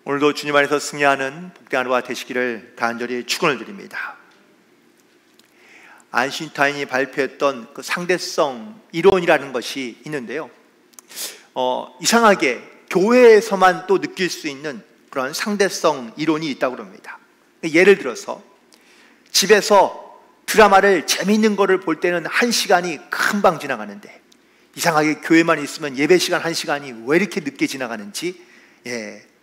오늘도 주님 안에서 승리하는 복된 하루가 되시기를 간절히 축원을 드립니다. 아인슈타인이 발표했던 그 상대성 이론이라는 것이 있는데요, 이상하게 교회에서만 또 느낄 수 있는 그런 상대성 이론이 있다고 합니다. 예를 들어서 집에서 드라마를 재미있는 거를 볼 때는 1시간이 금방 지나가는데, 이상하게 교회만 있으면 예배 시간 1시간이 왜 이렇게 늦게 지나가는지,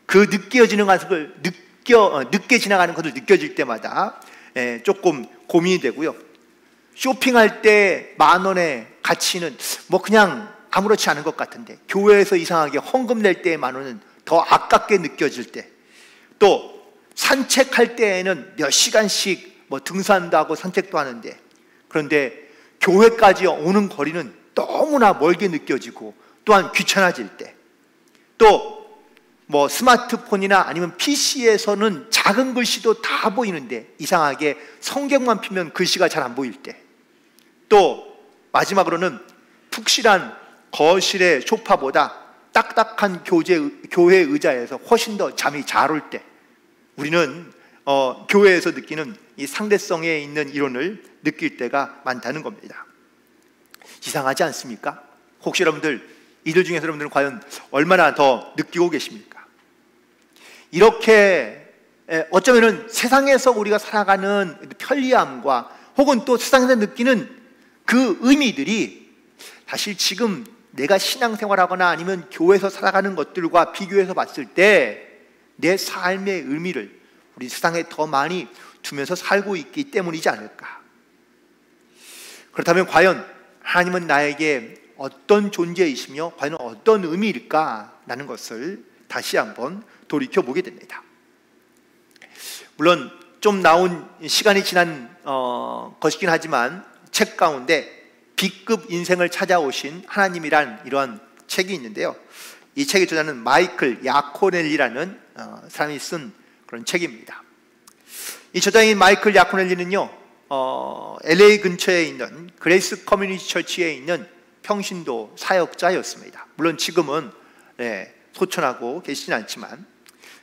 그 느껴지는 것을 늦게 지나가는 것을 느껴질 때마다 조금 고민이 되고요. 쇼핑할 때 10,000원의 가치는 뭐 그냥 아무렇지 않은 것 같은데, 교회에서 이상하게 헌금 낼 때의 10,000원은 더 아깝게 느껴질 때, 또 산책할 때에는 몇 시간씩 뭐 등산도 하고 산책도 하는데, 그런데 교회까지 오는 거리는 너무나 멀게 느껴지고, 또한 귀찮아질 때, 또 뭐 스마트폰이나 아니면 PC에서는 작은 글씨도 다 보이는데 이상하게 성경만 피면 글씨가 잘 안 보일 때, 또 마지막으로는 푹실한 거실의 소파보다 딱딱한 교회 의자에서 훨씬 더 잠이 잘 올 때, 우리는 교회에서 느끼는 이 상대성에 있는 이론을 느낄 때가 많다는 겁니다. 이상하지 않습니까? 혹시 여러분들, 이들 중에서 여러분들은 과연 얼마나 더 느끼고 계십니까? 이렇게 어쩌면은 세상에서 우리가 살아가는 편리함과 혹은 또 세상에서 느끼는 그 의미들이 사실 지금 내가 신앙생활하거나 아니면 교회에서 살아가는 것들과 비교해서 봤을 때 내 삶의 의미를 우리 세상에 더 많이 두면서 살고 있기 때문이지 않을까. 그렇다면 과연 하나님은 나에게 어떤 존재이시며 과연 어떤 의미일까라는 것을 다시 한번 돌이켜보게 됩니다. 물론 좀 나온 시간이 지난 것이긴 하지만 책 가운데 B급 인생을 찾아오신 하나님이란 이러한 책이 있는데요, 이 책의 저자는 마이클 야코넬리라는 사람이 쓴 그런 책입니다. 이 저자인 마이클 야코넬리는요, LA 근처에 있는 그레이스 커뮤니티 처치에 있는 평신도 사역자였습니다. 물론 지금은 소천하고 계시진 않지만,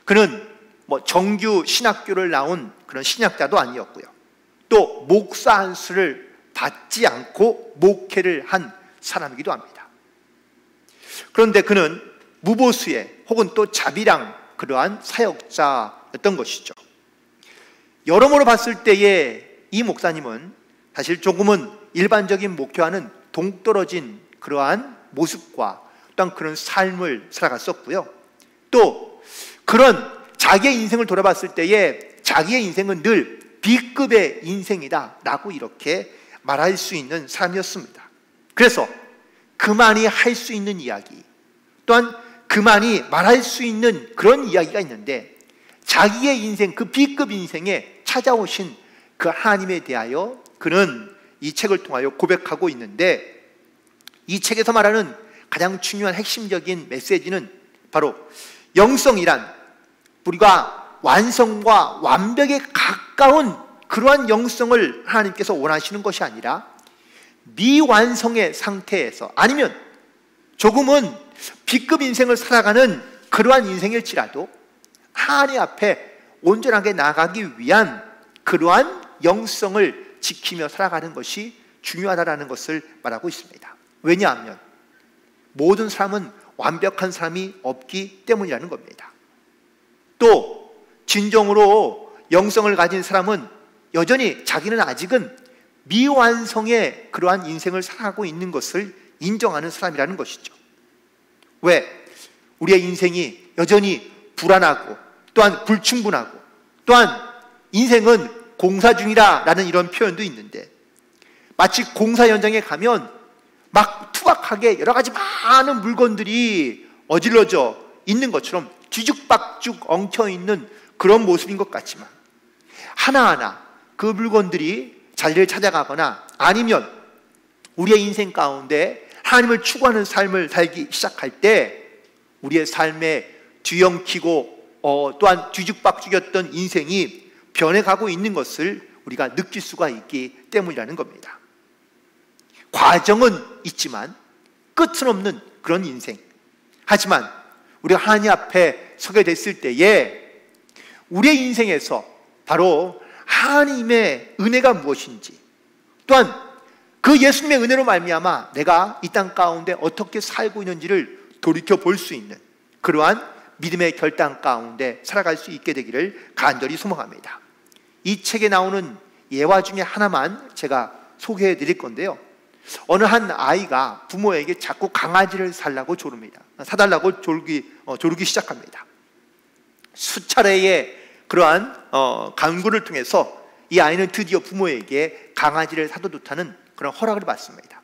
그는 뭐 정규 신학교를 나온 그런 신학자도 아니었고요, 또 목사 안수를 받지 않고 목회를 한 사람이기도 합니다. 그런데 그는 무보수의 혹은 또 자비랑 그러한 사역자였던 것이죠. 여러모로 봤을 때에 이 목사님은 사실 조금은 일반적인 목회와는 동떨어진 그러한 모습과 또한 그런 삶을 살아갔었고요, 또 그런 자기의 인생을 돌아봤을 때에 자기의 인생은 늘 B급의 인생이다 라고 이렇게 말할 수 있는 사람이었습니다. 그래서 그만이 할 수 있는 이야기, 또한 그만이 말할 수 있는 그런 이야기가 있는데, 자기의 인생, 그 B급 인생에 찾아오신 그 하나님에 대하여 그는 이 책을 통하여 고백하고 있는데, 이 책에서 말하는 가장 중요한 핵심적인 메시지는 바로 영성이란 우리가 완성과 완벽에 가까운 그러한 영성을 하나님께서 원하시는 것이 아니라 미완성의 상태에서, 아니면 조금은 B급 인생을 살아가는 그러한 인생일지라도 하나님 앞에 온전하게 나아가기 위한 그러한 영성을 지키며 살아가는 것이 중요하다는 것을 말하고 있습니다. 왜냐하면 모든 사람은 완벽한 사람이 없기 때문이라는 겁니다. 또 진정으로 영성을 가진 사람은 여전히 자기는 아직은 미완성의 그러한 인생을 살아가고 있는 것을 인정하는 사람이라는 것이죠. 왜? 우리의 인생이 여전히 불안하고 또한 불충분하고, 또한 인생은 공사 중이라는 이런 표현도 있는데, 마치 공사 현장에 가면 막 투박하게 여러 가지 많은 물건들이 어질러져 있는 것처럼 뒤죽박죽 엉켜있는 그런 모습인 것 같지만, 하나하나 그 물건들이 자리를 찾아가거나 아니면 우리의 인생 가운데 하나님을 추구하는 삶을 살기 시작할 때 우리의 삶에 뒤엉키고 또한 뒤죽박죽이었던 인생이 변해가고 있는 것을 우리가 느낄 수가 있기 때문이라는 겁니다. 과정은 있지만 끝은 없는 그런 인생, 하지만 우리가 하나님 앞에 서게 됐을 때에 우리의 인생에서 바로 하나님의 은혜가 무엇인지, 또한 그 예수님의 은혜로 말미암아 내가 이 땅 가운데 어떻게 살고 있는지를 돌이켜 볼 수 있는 그러한 믿음의 결단 가운데 살아갈 수 있게 되기를 간절히 소망합니다. 이 책에 나오는 예화 중에 하나만 제가 소개해 드릴 건데요. 어느 한 아이가 부모에게 자꾸 강아지를 사달라고 조르기 시작합니다. 수차례의 그러한 간구를 통해서 이 아이는 드디어 부모에게 강아지를 사도 좋다는 그런 허락을 받습니다.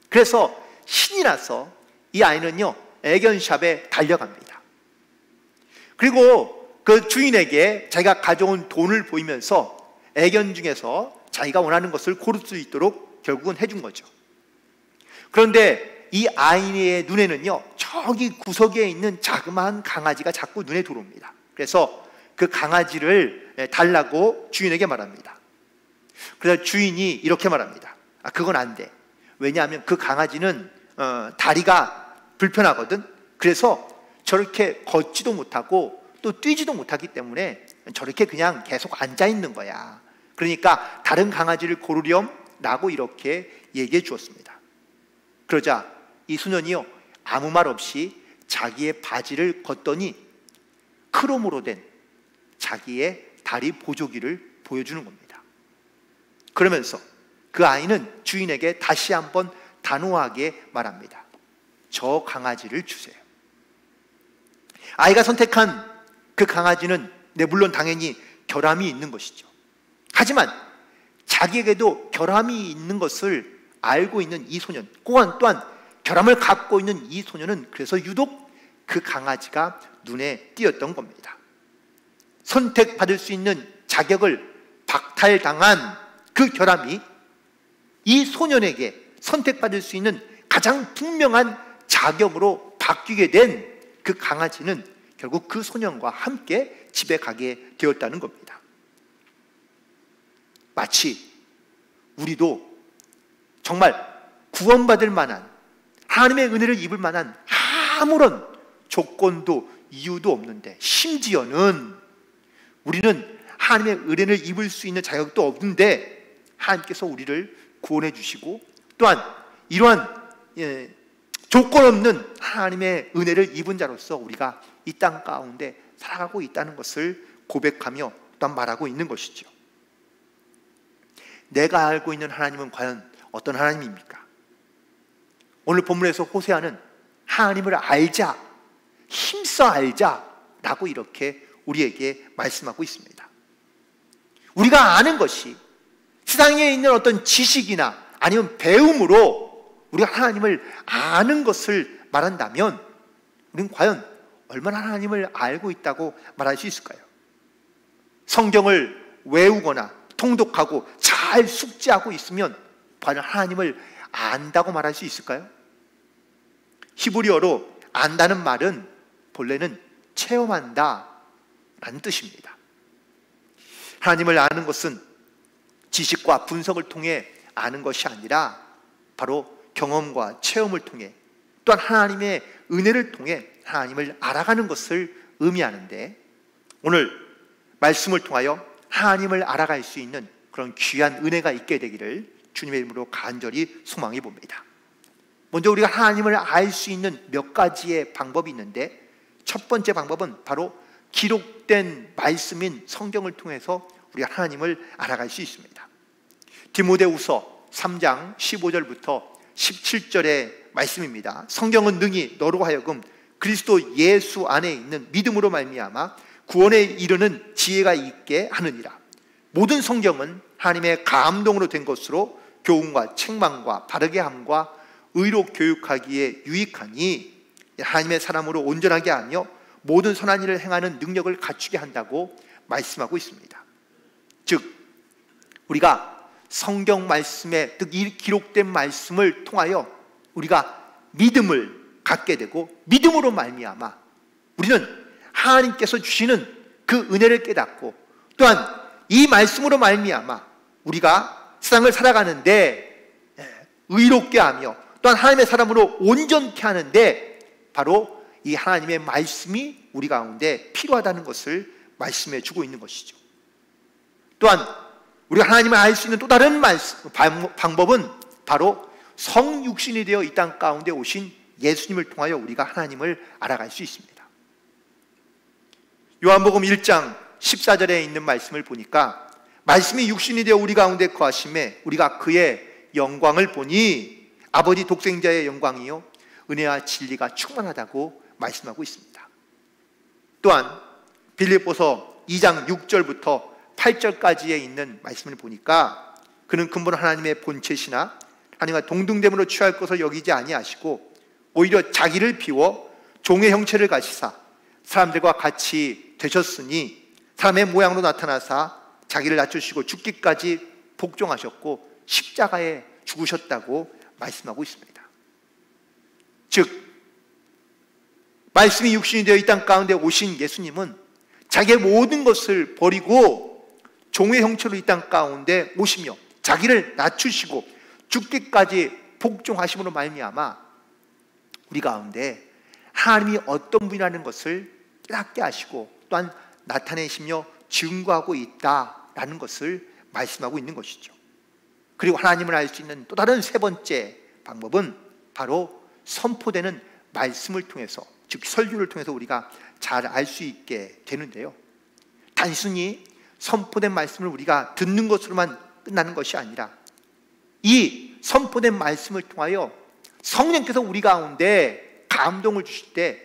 그래서 신이 나서 이 아이는요, 애견샵에 달려갑니다. 그리고 그 주인에게 자기가 가져온 돈을 보이면서 애견 중에서 자기가 원하는 것을 고를 수 있도록 결국은 해준 거죠. 그런데 이 아이의 눈에는요, 저기 구석에 있는 자그마한 강아지가 자꾸 눈에 들어옵니다. 그래서 그 강아지를 달라고 주인에게 말합니다. 그래서 주인이 이렇게 말합니다. 그건 안 돼. 왜냐하면 그 강아지는 다리가 불편하거든. 그래서 저렇게 걷지도 못하고 또 뛰지도 못하기 때문에 저렇게 그냥 계속 앉아 있는 거야. 그러니까 다른 강아지를 고르렴 라고 이렇게 얘기해 주었습니다. 그러자 이 소년이요, 아무 말 없이 자기의 바지를 걷더니 크롬으로 된 자기의 다리 보조기를 보여주는 겁니다. 그러면서 그 아이는 주인에게 다시 한번 단호하게 말합니다. 저 강아지를 주세요. 아이가 선택한 그 강아지는 물론 당연히 결함이 있는 것이죠. 하지만 자기에게도 결함이 있는 것을 알고 있는 이 소년, 또한 결함을 갖고 있는 이 소년은 그래서 유독 그 강아지가 눈에 띄었던 겁니다. 선택받을 수 있는 자격을 박탈당한 그 결함이 이 소년에게 선택받을 수 있는 가장 분명한 자격으로 바뀌게 된 그 강아지는 결국 그 소년과 함께 집에 가게 되었다는 겁니다. 마치 우리도 정말 구원받을 만한, 하나님의 은혜를 입을 만한 아무런 조건도 이유도 없는데, 심지어는 우리는 하나님의 은혜를 입을 수 있는 자격도 없는데 하나님께서 우리를 구원해 주시고, 또한 이러한 조건 없는 하나님의 은혜를 입은 자로서 우리가 이 땅 가운데 살아가고 있다는 것을 고백하며 또한 말하고 있는 것이죠. 내가 알고 있는 하나님은 과연 어떤 하나님입니까? 오늘 본문에서 호세아는 하나님을 알자, 힘써 알자라고 이렇게 우리에게 말씀하고 있습니다. 우리가 아는 것이 세상에 있는 어떤 지식이나 아니면 배움으로 우리가 하나님을 아는 것을 말한다면 우리는 과연 얼마나 하나님을 알고 있다고 말할 수 있을까요? 성경을 외우거나 통독하고 잘 숙지하고 있으면 과연 하나님을 안다고 말할 수 있을까요? 히브리어로 안다는 말은 본래는 체험한다 라는 뜻입니다. 하나님을 아는 것은 지식과 분석을 통해 아는 것이 아니라 바로 경험과 체험을 통해, 또한 하나님의 은혜를 통해 하나님을 알아가는 것을 의미하는데, 오늘 말씀을 통하여 하나님을 알아갈 수 있는 그런 귀한 은혜가 있게 되기를 주님의 이름으로 간절히 소망해 봅니다. 먼저 우리가 하나님을 알 수 있는 몇 가지의 방법이 있는데, 첫 번째 방법은 바로 기록된 말씀인 성경을 통해서 우리가 하나님을 알아갈 수 있습니다. 디모데후서 3장 15절부터 17절의 말씀입니다. 성경은 능히 너로 하여금 그리스도 예수 안에 있는 믿음으로 말미암아 구원에 이르는 지혜가 있게 하느니라. 모든 성경은 하나님의 감동으로 된 것으로 교훈과 책망과 바르게 함과 의로 교육하기에 유익하니 하나님의 사람으로 온전하게 하며 모든 선한 일을 행하는 능력을 갖추게 한다고 말씀하고 있습니다. 즉 우리가 성경 말씀에, 즉 이 기록된 말씀을 통하여 우리가 믿음을 갖게 되고, 믿음으로 말미암아 우리는 하나님께서 주시는 그 은혜를 깨닫고, 또한 이 말씀으로 말미암아 우리가 세상을 살아가는데 의롭게 하며 또한 하나님의 사람으로 온전케 하는데 바로 이 하나님의 말씀이 우리 가운데 필요하다는 것을 말씀해 주고 있는 것이죠. 또한 우리가 하나님을 알 수 있는 또 다른 방법은 바로 성육신이 되어 이 땅 가운데 오신 예수님을 통하여 우리가 하나님을 알아갈 수 있습니다. 요한복음 1장 14절에 있는 말씀을 보니까 말씀이 육신이 되어 우리 가운데 거하심에 우리가 그의 영광을 보니 아버지 독생자의 영광이요 은혜와 진리가 충만하다고 말씀하고 있습니다. 또한 빌립보서 2장 6절부터 8절까지에 있는 말씀을 보니까 그는 근본 하나님의 본체시나 하나님과 동등됨으로 취할 것을 여기지 아니하시고 오히려 자기를 비워 종의 형체를 가지사 사람들과 같이 되셨으니 사람의 모양으로 나타나사 자기를 낮추시고 죽기까지 복종하셨고 십자가에 죽으셨다고 말씀하고 있습니다. 즉 말씀이 육신이 되어 이 땅 가운데 오신 예수님은 자기의 모든 것을 버리고 종의 형체로 이 땅 가운데 오시며 자기를 낮추시고 죽기까지 복종하심으로 말미암아 우리 가운데 하나님이 어떤 분이라는 것을 깨닫게 하시고 또한 나타내시며 증거하고 있다라는 것을 말씀하고 있는 것이죠. 그리고 하나님을 알 수 있는 또 다른 세 번째 방법은 바로 선포되는 말씀을 통해서, 즉 설교를 통해서 우리가 잘 알 수 있게 되는데요. 단순히 선포된 말씀을 우리가 듣는 것으로만 끝나는 것이 아니라 이 선포된 말씀을 통하여 성령께서 우리 가운데 감동을 주실 때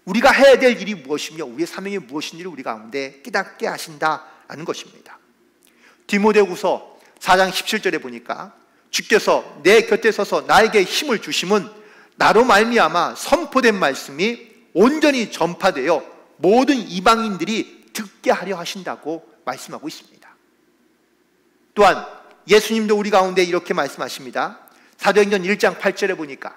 우리가 해야 될 일이 무엇이며 우리의 사명이 무엇인지를 우리 가운데 깨닫게 하신다라는 것입니다. 디모데후서 4장 17절에 보니까 주께서 내 곁에 서서 나에게 힘을 주심은 나로 말미암아 선포된 말씀이 온전히 전파되어 모든 이방인들이 듣게 하려 하신다고 말씀하고 있습니다. 또한 예수님도 우리 가운데 이렇게 말씀하십니다. 사도행전 1장 8절에 보니까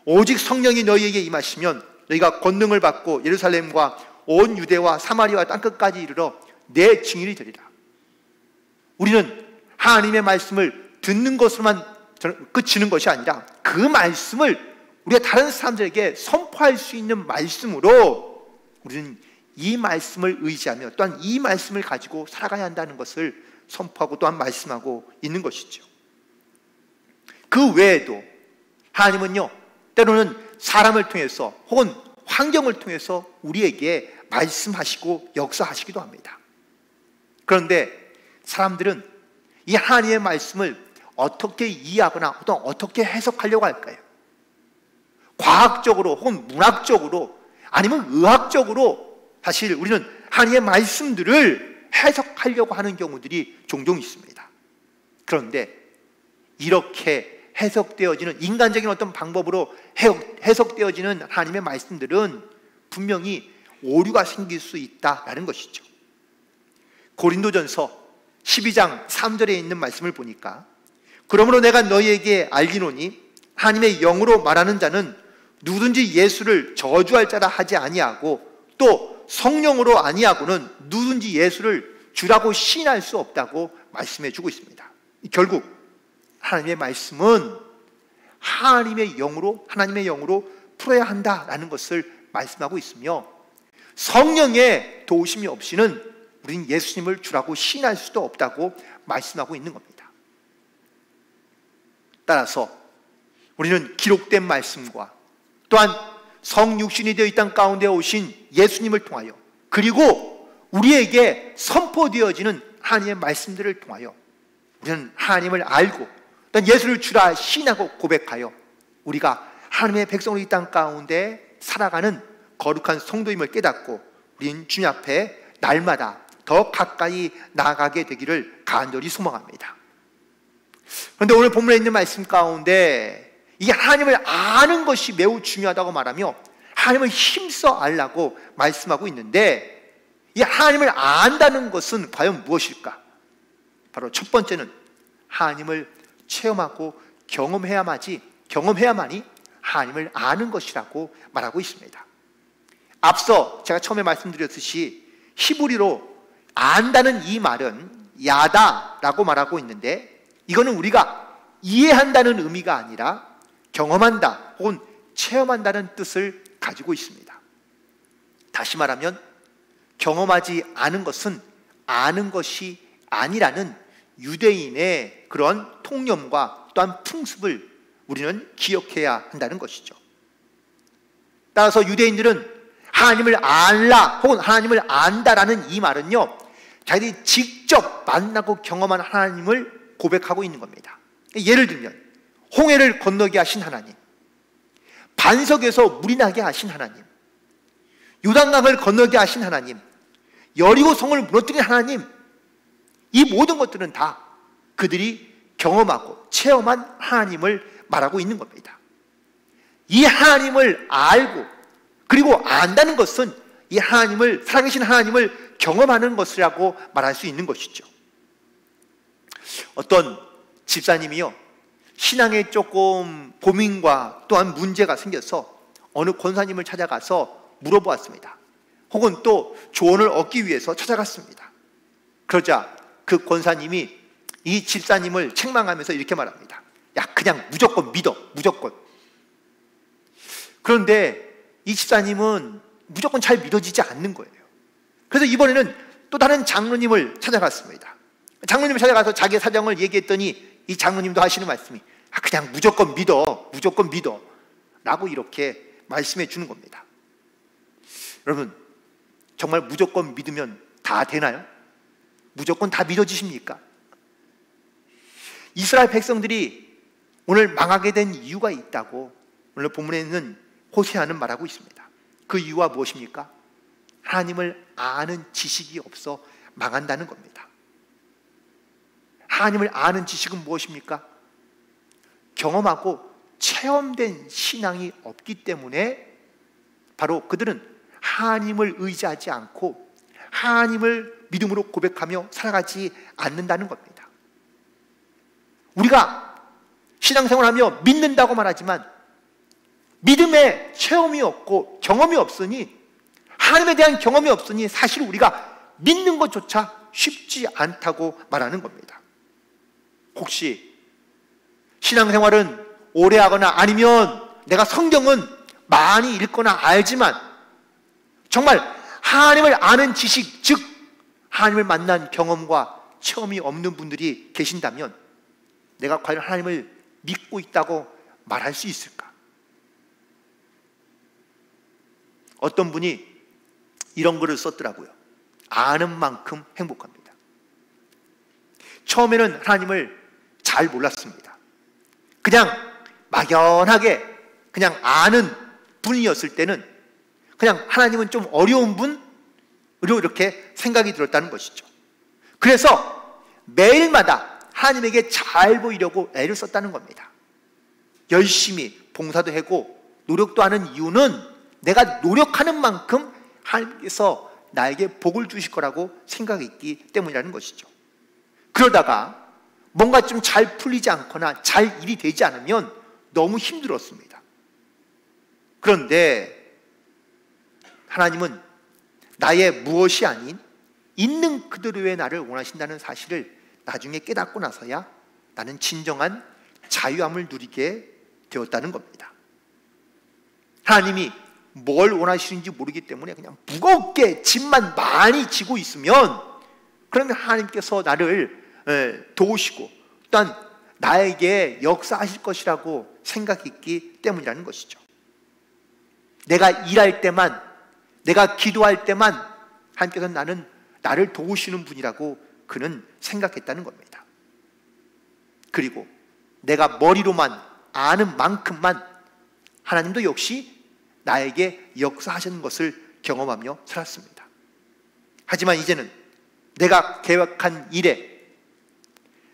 오직 성령이 너희에게 임하시면 너희가 권능을 받고 예루살렘과 온 유대와 사마리아와 땅끝까지 이르러 내 증인이 되리라. 우리는 하나님의 말씀을 듣는 것으로만 그치는 것이 아니라 그 말씀을 우리가 다른 사람들에게 선포할 수 있는 말씀으로 우리는 이 말씀을 의지하며 또한 이 말씀을 가지고 살아가야 한다는 것을 선포하고 또한 말씀하고 있는 것이죠. 그 외에도 하나님은요 때로는 사람을 통해서 혹은 환경을 통해서 우리에게 말씀하시고 역사하시기도 합니다. 그런데 사람들은 이 하나님의 말씀을 어떻게 이해하거나 어떻게 해석하려고 할까요? 과학적으로 혹은 문학적으로 아니면 의학적으로 사실 우리는 하나님의 말씀들을 해석하려고 하는 경우들이 종종 있습니다. 그런데 이렇게 해석되어지는 인간적인 어떤 방법으로 해석되어지는 하나님의 말씀들은 분명히 오류가 생길 수 있다라는 것이죠. 고린도전서 12장 3절에 있는 말씀을 보니까 그러므로 내가 너희에게 알리노니 하나님의 영으로 말하는 자는 누구든지 예수를 저주할 자라 하지 아니하고 또 성령으로 아니하고는 누구든지 예수를 주라고 시인할 수 없다고 말씀해 주고 있습니다. 결국 하나님의 말씀은 하나님의 영으로 풀어야 한다라는 것을 말씀하고 있으며 성령의 도우심이 없이는 우리는 예수님을 주라고 시인할 수도 없다고 말씀하고 있는 겁니다. 따라서 우리는 기록된 말씀과 또한 성육신이 되어 이 땅 가운데 오신 예수님을 통하여 그리고 우리에게 선포되어지는 하나님의 말씀들을 통하여 우리는 하나님을 알고 또한 예수를 주라 시인하고 고백하여 우리가 하나님의 백성으로 이 땅 가운데 살아가는 거룩한 성도임을 깨닫고 우리는 주님 앞에 날마다 더 가까이 나아가게 되기를 간절히 소망합니다. 그런데 오늘 본문에 있는 말씀 가운데 이 하나님을 아는 것이 매우 중요하다고 말하며 하나님을 힘써 알라고 말씀하고 있는데 이 하나님을 안다는 것은 과연 무엇일까? 바로 첫 번째는 하나님을 체험하고 경험해야만이 하나님을 아는 것이라고 말하고 있습니다. 앞서 제가 처음에 말씀드렸듯이 히브리로 안다는 이 말은 야다라고 말하고 있는데 이거는 우리가 이해한다는 의미가 아니라 경험한다 혹은 체험한다는 뜻을 가지고 있습니다. 다시 말하면 경험하지 않은 것은 아는 것이 아니라는 유대인의 그런 통념과 또한 풍습을 우리는 기억해야 한다는 것이죠. 따라서 유대인들은 하나님을 알라 혹은 하나님을 안다라는 이 말은요, 자기들이 직접 만나고 경험한 하나님을 고백하고 있는 겁니다. 예를 들면 홍해를 건너게 하신 하나님, 반석에서 물이 나게 하신 하나님, 요단강을 건너게 하신 하나님, 여리고 성을 무너뜨린 하나님, 이 모든 것들은 다 그들이 경험하고 체험한 하나님을 말하고 있는 겁니다. 이 하나님을 알고 그리고 안다는 것은 이 하나님을, 살아계신 하나님을 경험하는 것이라고 말할 수 있는 것이죠. 어떤 집사님이요, 신앙에 조금 고민과 또한 문제가 생겨서 어느 권사님을 찾아가서 물어보았습니다. 혹은 또 조언을 얻기 위해서 찾아갔습니다. 그러자 그 권사님이 이 집사님을 책망하면서 이렇게 말합니다. 야, 그냥 무조건 믿어, 무조건. 그런데 이 집사님은 무조건 잘 믿어지지 않는 거예요. 그래서 이번에는 또 다른 장로님을 찾아갔습니다. 장로님을 찾아가서 자기의 사정을 얘기했더니 이 장로님도 하시는 말씀이 그냥 무조건 믿어, 무조건 믿어 라고 이렇게 말씀해 주는 겁니다. 여러분, 정말 무조건 믿으면 다 되나요? 무조건 다 믿어지십니까? 이스라엘 백성들이 오늘 망하게 된 이유가 있다고 오늘 본문에는 호세아는 말하고 있습니다. 그 이유가 무엇입니까? 하나님을 아는 지식이 없어 망한다는 겁니다. 하나님을 아는 지식은 무엇입니까? 경험하고 체험된 신앙이 없기 때문에 바로 그들은 하나님을 의지하지 않고 하나님을 믿음으로 고백하며 살아가지 않는다는 겁니다. 우리가 신앙생활하며 믿는다고 말하지만 믿음의 체험이 없고 경험이 없으니, 하나님에 대한 경험이 없으니 사실 우리가 믿는 것조차 쉽지 않다고 말하는 겁니다. 혹시 신앙생활은 오래 하거나 아니면 내가 성경은 많이 읽거나 알지만 정말 하나님을 아는 지식, 즉 하나님을 만난 경험과 체험이 없는 분들이 계신다면 내가 과연 하나님을 믿고 있다고 말할 수 있을까? 어떤 분이 이런 글을 썼더라고요. 아는 만큼 행복합니다. 처음에는 하나님을 잘 몰랐습니다. 그냥 막연하게 그냥 아는 분이었을 때는 그냥 하나님은 좀 어려운 분으로 이렇게 생각이 들었다는 것이죠. 그래서 매일마다 하나님에게 잘 보이려고 애를 썼다는 겁니다. 열심히 봉사도 하고 노력도 하는 이유는 내가 노력하는 만큼 하나님께서 나에게 복을 주실 거라고 생각했기 때문이라는 것이죠. 그러다가 뭔가 좀 잘 풀리지 않거나 잘 일이 되지 않으면 너무 힘들었습니다. 그런데 하나님은 나의 무엇이 아닌 있는 그대로의 나를 원하신다는 사실을 나중에 깨닫고 나서야 나는 진정한 자유함을 누리게 되었다는 겁니다. 하나님이 뭘 원하시는지 모르기 때문에 그냥 무겁게 짐만 많이 지고 있으면 그러면 하나님께서 나를 도우시고 또한 나에게 역사하실 것이라고 생각했기 때문이라는 것이죠. 내가 일할 때만, 내가 기도할 때만 하나님께서 나를 도우시는 분이라고 그는 생각했다는 겁니다. 그리고 내가 머리로만 아는 만큼만 하나님도 역시 나에게 역사하시는 것을 경험하며 살았습니다. 하지만 이제는 내가 계획한 일에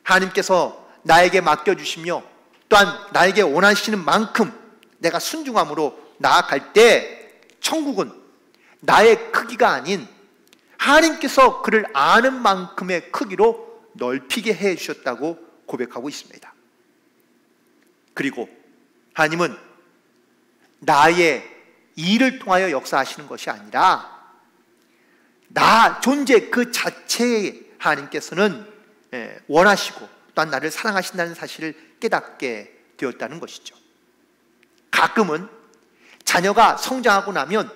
하나님께서 나에게 맡겨주시며 또한 나에게 원하시는 만큼 내가 순종함으로 나아갈 때 천국은 나의 크기가 아닌 하나님께서 그를 아는 만큼의 크기로 넓히게 해 주셨다고 고백하고 있습니다. 그리고 하나님은 나의 일을 통하여 역사하시는 것이 아니라 나 존재 그 자체에 하나님께서는 원하시고 또한 나를 사랑하신다는 사실을 깨닫게 되었다는 것이죠. 가끔은 자녀가 성장하고 나면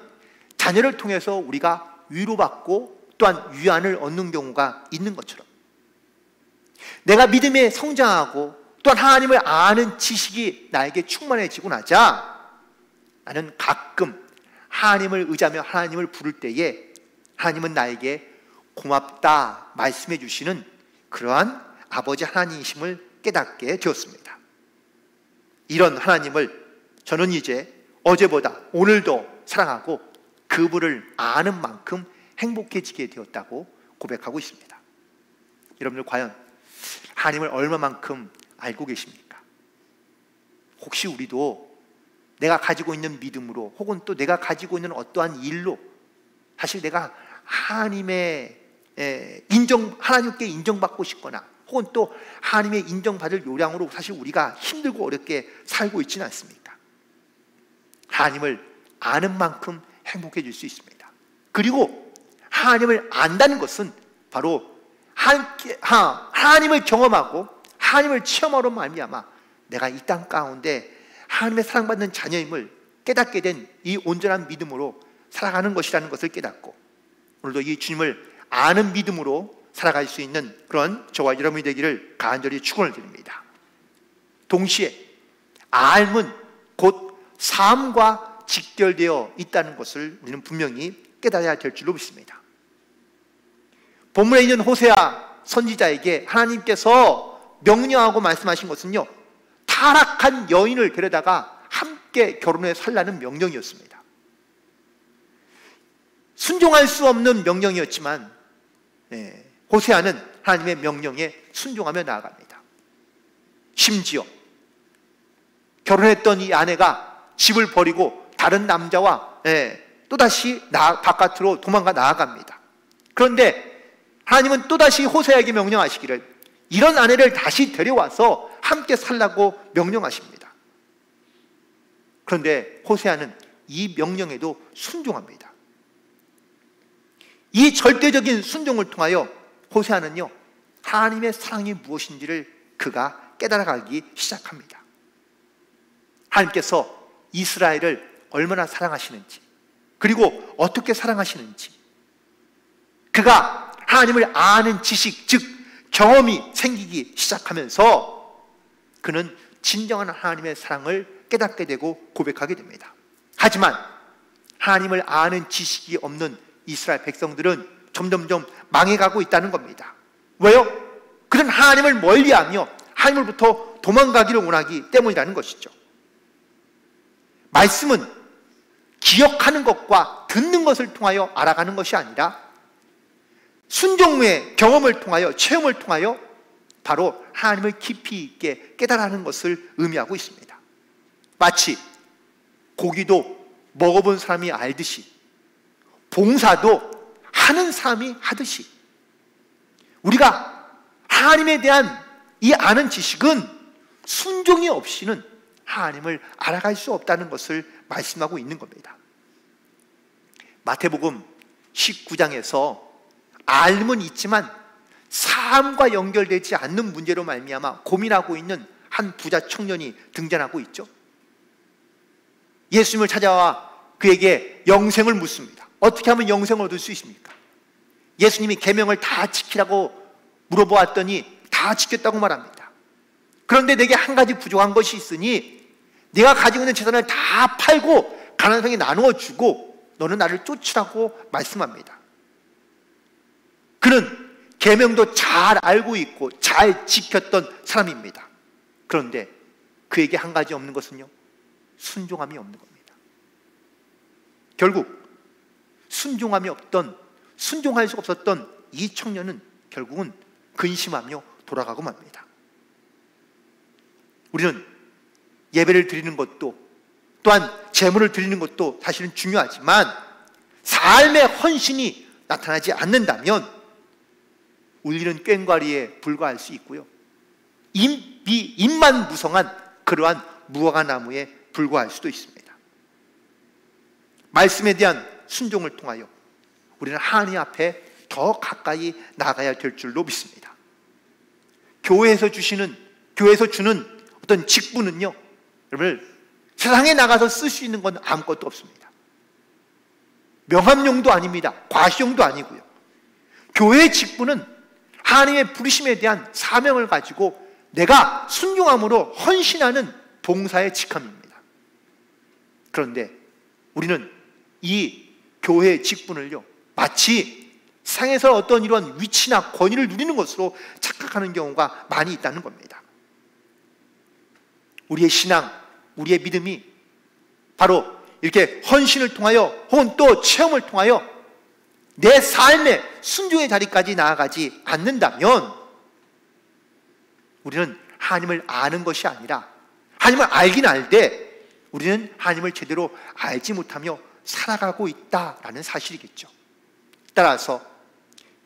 자녀를 통해서 우리가 위로받고 또한 위안을 얻는 경우가 있는 것처럼, 내가 믿음에 성장하고 또한 하나님을 아는 지식이 나에게 충만해지고 나자 나는 가끔 하나님을 의지하며 하나님을 부를 때에 하나님은 나에게 고맙다 말씀해 주시는 그러한 아버지 하나님이심을 깨닫게 되었습니다. 이런 하나님을 저는 이제 어제보다 오늘도 사랑하고 그분을 아는 만큼 행복해지게 되었다고 고백하고 있습니다. 여러분들 과연 하나님을 얼마만큼 알고 계십니까? 혹시 우리도 내가 가지고 있는 믿음으로 혹은 또 내가 가지고 있는 어떠한 일로 사실 내가 하나님의 하나님께 인정받고 싶거나 혹은 또 하나님의 인정받을 요량으로 사실 우리가 힘들고 어렵게 살고 있지는 않습니까? 하나님을 아는 만큼 행복해질 수 있습니다. 그리고 하나님을 안다는 것은 바로 하나님을 경험하고 하나님을 체험하러 말미암아 내가 이 땅 가운데 하나님의 사랑받는 자녀임을 깨닫게 된 이 온전한 믿음으로 살아가는 것이라는 것을 깨닫고 오늘도 이 주님을 아는 믿음으로 살아갈 수 있는 그런 저와 여러분이 되기를 간절히 축원을 드립니다. 동시에 알은 곧 삶과 직결되어 있다는 것을 우리는 분명히 깨달아야 될 줄로 믿습니다. 본문에 있는 호세아 선지자에게 하나님께서 명령하고 말씀하신 것은요, 타락한 여인을 데려다가 함께 결혼해 살라는 명령이었습니다. 순종할 수 없는 명령이었지만 호세아는 하나님의 명령에 순종하며 나아갑니다. 심지어 결혼했던 이 아내가 집을 버리고 다른 남자와 또다시 바깥으로 도망가 나아갑니다. 그런데 하나님은 또다시 호세아에게 명령하시기를 이런 아내를 다시 데려와서 함께 살라고 명령하십니다. 그런데 호세아는 이 명령에도 순종합니다. 이 절대적인 순종을 통하여 호세아는요, 하나님의 사랑이 무엇인지를 그가 깨달아가기 시작합니다. 하나님께서 이스라엘을 얼마나 사랑하시는지, 그리고 어떻게 사랑하시는지, 그가 하나님을 아는 지식, 즉 경험이 생기기 시작하면서 그는 진정한 하나님의 사랑을 깨닫게 되고 고백하게 됩니다. 하지만 하나님을 아는 지식이 없는 이스라엘 백성들은 점점점 망해가고 있다는 겁니다. 왜요? 그는 하나님을 멀리하며 하나님으로부터 도망가기를 원하기 때문이라는 것이죠. 말씀은 기억하는 것과 듣는 것을 통하여 알아가는 것이 아니라 순종의 경험을 통하여, 체험을 통하여 바로 하나님을 깊이 있게 깨달아가는 것을 의미하고 있습니다. 마치 고기도 먹어본 사람이 알듯이, 봉사도 하는 사람이 하듯이, 우리가 하나님에 대한 이 아는 지식은 순종이 없이는 하나님을 알아갈 수 없다는 것을 말씀하고 있는 겁니다. 마태복음 19장에서 알은 있지만 삶과 연결되지 않는 문제로 말미암아 고민하고 있는 한 부자 청년이 등장하고 있죠. 예수님을 찾아와 그에게 영생을 묻습니다. 어떻게 하면 영생을 얻을 수 있습니까? 예수님이 계명을 다 지키라고 물어보았더니 다 지켰다고 말합니다. 그런데 내게 한 가지 부족한 것이 있으니 내가 가지고 있는 재산을 다 팔고 가난한 사람에게 나누어 주고 너는 나를 쫓으라고 말씀합니다. 그는 계명도 잘 알고 있고 잘 지켰던 사람입니다. 그런데 그에게 한 가지 없는 것은요, 순종함이 없는 겁니다. 결국 순종함이 없던, 순종할 수 없었던 이 청년은 결국은 근심하며 돌아가고 맙니다. 우리는 예배를 드리는 것도 또한 제물을 드리는 것도 사실은 중요하지만 삶의 헌신이 나타나지 않는다면 울리는 꽹과리에 불과할 수 있고요, 잎만 무성한 그러한 무화과 나무에 불과할 수도 있습니다. 말씀에 대한 순종을 통하여 우리는 하나님 앞에 더 가까이 나가야 될 줄로 믿습니다. 교회에서 주는 어떤 직분은요, 여러분 세상에 나가서 쓸 수 있는 건 아무것도 없습니다. 명함용도 아닙니다. 과시용도 아니고요. 교회의 직분은 하나님의 부르심에 대한 사명을 가지고 내가 순종함으로 헌신하는 봉사의 직함입니다. 그런데 우리는 이 교회의 직분을요, 마치 세상에서 어떤 이런 위치나 권위를 누리는 것으로 착각하는 경우가 많이 있다는 겁니다. 우리의 신앙, 우리의 믿음이 바로 이렇게 헌신을 통하여 혹은 또 체험을 통하여 내 삶의 순종의 자리까지 나아가지 않는다면 우리는 하나님을 아는 것이 아니라, 하나님을 알긴 알되 우리는 하나님을 제대로 알지 못하며 살아가고 있다라는 사실이겠죠. 따라서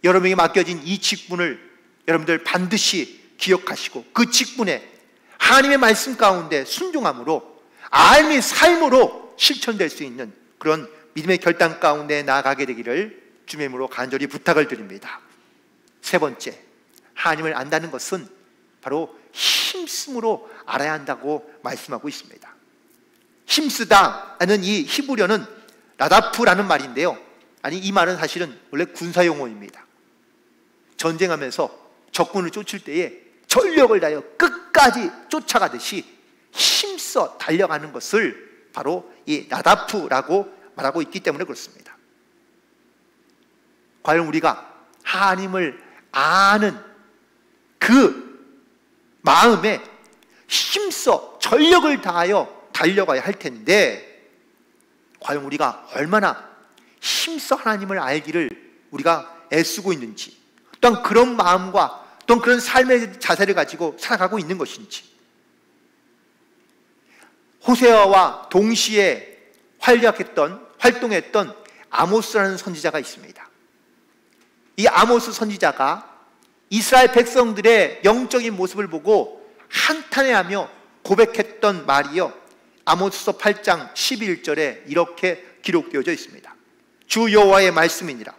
여러분에게 맡겨진 이 직분을 여러분들 반드시 기억하시고 그 직분에 하나님의 말씀 가운데 순종함으로 삶의 삶으로 실천될 수 있는 그런 믿음의 결단 가운데 나아가게 되기를 주님의 이름으로 간절히 부탁을 드립니다. 세 번째, 하나님을 안다는 것은 바로 힘쓰므로 알아야 한다고 말씀하고 있습니다. 힘쓰다라는 이 히브리어는 라다프라는 말인데요, 이 말은 사실은 원래 군사용어입니다. 전쟁하면서 적군을 쫓을 때에 전력을 다하여 끝까지 쫓아가듯이 힘써 달려가는 것을 바로 이 라다프라고 말하고 있기 때문에 그렇습니다. 과연 우리가 하나님을 아는 그 마음에 힘써 전력을 다하여 달려가야 할 텐데, 과연 우리가 얼마나 힘써 하나님을 알기를 우리가 애쓰고 있는지, 또한 그런 마음과 또한 그런 삶의 자세를 가지고 살아가고 있는 것인지. 호세아와 동시에 활동했던 아모스라는 선지자가 있습니다. 이 아모스 선지자가 이스라엘 백성들의 영적인 모습을 보고 한탄해하며 고백했던 말이요, 아모스서 8장 11절에 이렇게 기록되어져 있습니다. 주 여호와의 말씀이니라.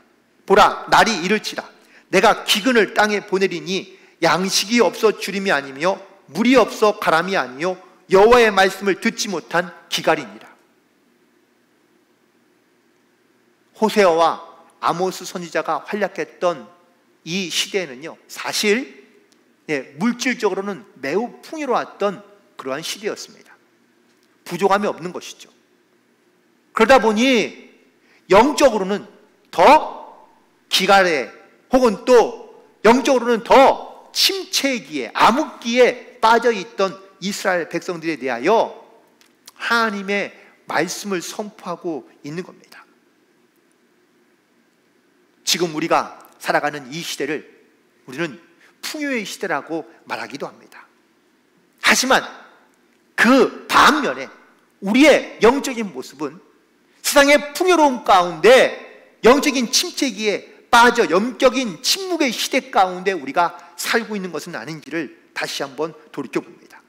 보라, 날이 이를지라. 내가 기근을 땅에 보내리니 양식이 없어 주림이 아니며 물이 없어 가람이 아니요 여호와의 말씀을 듣지 못한 기갈이니라. 호세아와 아모스 선지자가 활약했던 이 시대에는요, 사실 물질적으로는 매우 풍요로웠던 그러한 시대였습니다. 부족함이 없는 것이죠. 그러다 보니 영적으로는 더 기갈에 혹은 또 영적으로는 더 침체기에, 암흑기에 빠져있던 이스라엘 백성들에 대하여 하나님의 말씀을 선포하고 있는 겁니다. 지금 우리가 살아가는 이 시대를 우리는 풍요의 시대라고 말하기도 합니다. 하지만 그 반면에 우리의 영적인 모습은 세상의 풍요로움 가운데 영적인 침체기에 빠져 영적인 침묵의 시대 가운데 우리가 살고 있는 것은 아닌지를 다시 한번 돌이켜봅니다.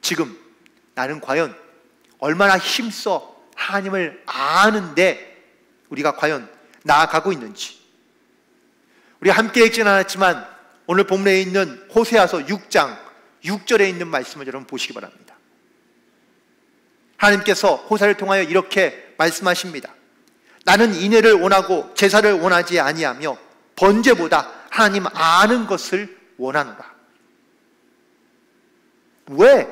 지금 나는 과연 얼마나 힘써 하나님을 아는데 우리가 과연 나아가고 있는지. 우리가 함께 읽지는 않았지만 오늘 본문에 있는 호세아서 6장 6절에 있는 말씀을 여러분 보시기 바랍니다. 하나님께서 호세아를 통하여 이렇게 말씀하십니다. 나는 인애를 원하고 제사를 원하지 아니하며 번제보다 하나님 아는 것을 원하노라. 왜?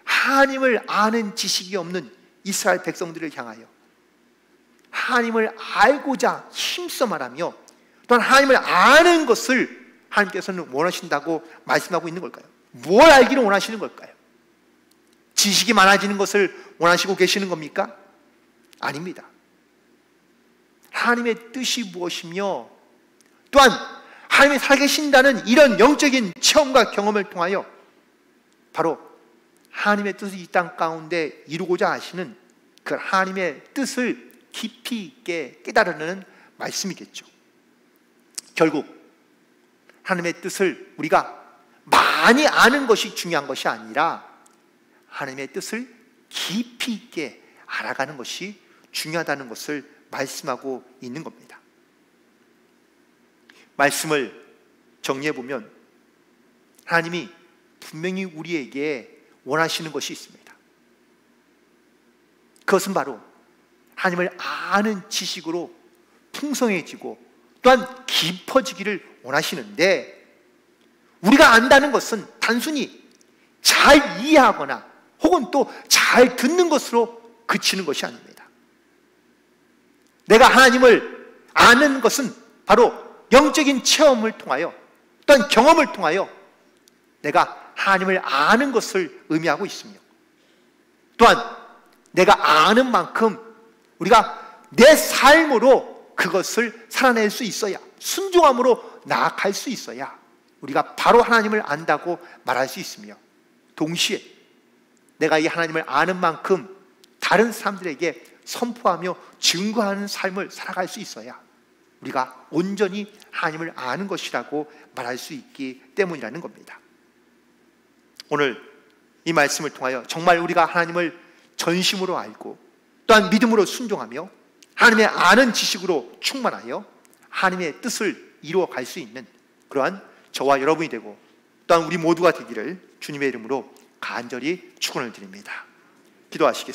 하나님을 아는 지식이 없는 이스라엘 백성들을 향하여 하나님을 알고자 힘써 말하며 또한 하나님을 아는 것을 하나님께서는 원하신다고 말씀하고 있는 걸까요? 뭘 알기를 원하시는 걸까요? 지식이 많아지는 것을 원하시고 계시는 겁니까? 아닙니다. 하나님의 뜻이 무엇이며 또한 하나님이 살아계신다는 이런 영적인 체험과 경험을 통하여 바로 하나님의 뜻을 이 땅 가운데 이루고자 하시는 그 하나님의 뜻을 깊이 있게 깨달으는 말씀이겠죠. 결국 하나님의 뜻을 우리가 많이 아는 것이 중요한 것이 아니라 하나님의 뜻을 깊이 있게 알아가는 것이 중요하다는 것을 말씀하고 있는 겁니다. 말씀을 정리해 보면 하나님이 분명히 우리에게 원하시는 것이 있습니다. 그것은 바로 하나님을 아는 지식으로 풍성해지고 또한 깊어지기를 원하시는데, 우리가 안다는 것은 단순히 잘 이해하거나 혹은 또 잘 듣는 것으로 그치는 것이 아닙니다. 내가 하나님을 아는 것은 바로 영적인 체험을 통하여 또한 경험을 통하여 내가 하나님을 아는 것을 의미하고 있으며, 또한 내가 아는 만큼 우리가 내 삶으로 그것을 살아낼 수 있어야, 순종함으로 나아갈 수 있어야 우리가 바로 하나님을 안다고 말할 수 있으며, 동시에 내가 이 하나님을 아는 만큼 다른 사람들에게 선포하며 증거하는 삶을 살아갈 수 있어야 우리가 온전히 하나님을 아는 것이라고 말할 수 있기 때문이라는 겁니다. 오늘 이 말씀을 통하여 정말 우리가 하나님을 전심으로 알고 또한 믿음으로 순종하며 하나님의 아는 지식으로 충만하여 하나님의 뜻을 이루어갈 수 있는 그러한 저와 여러분이 되고 또한 우리 모두가 되기를 주님의 이름으로 간절히 축원을 드립니다. 기도하시겠습니다.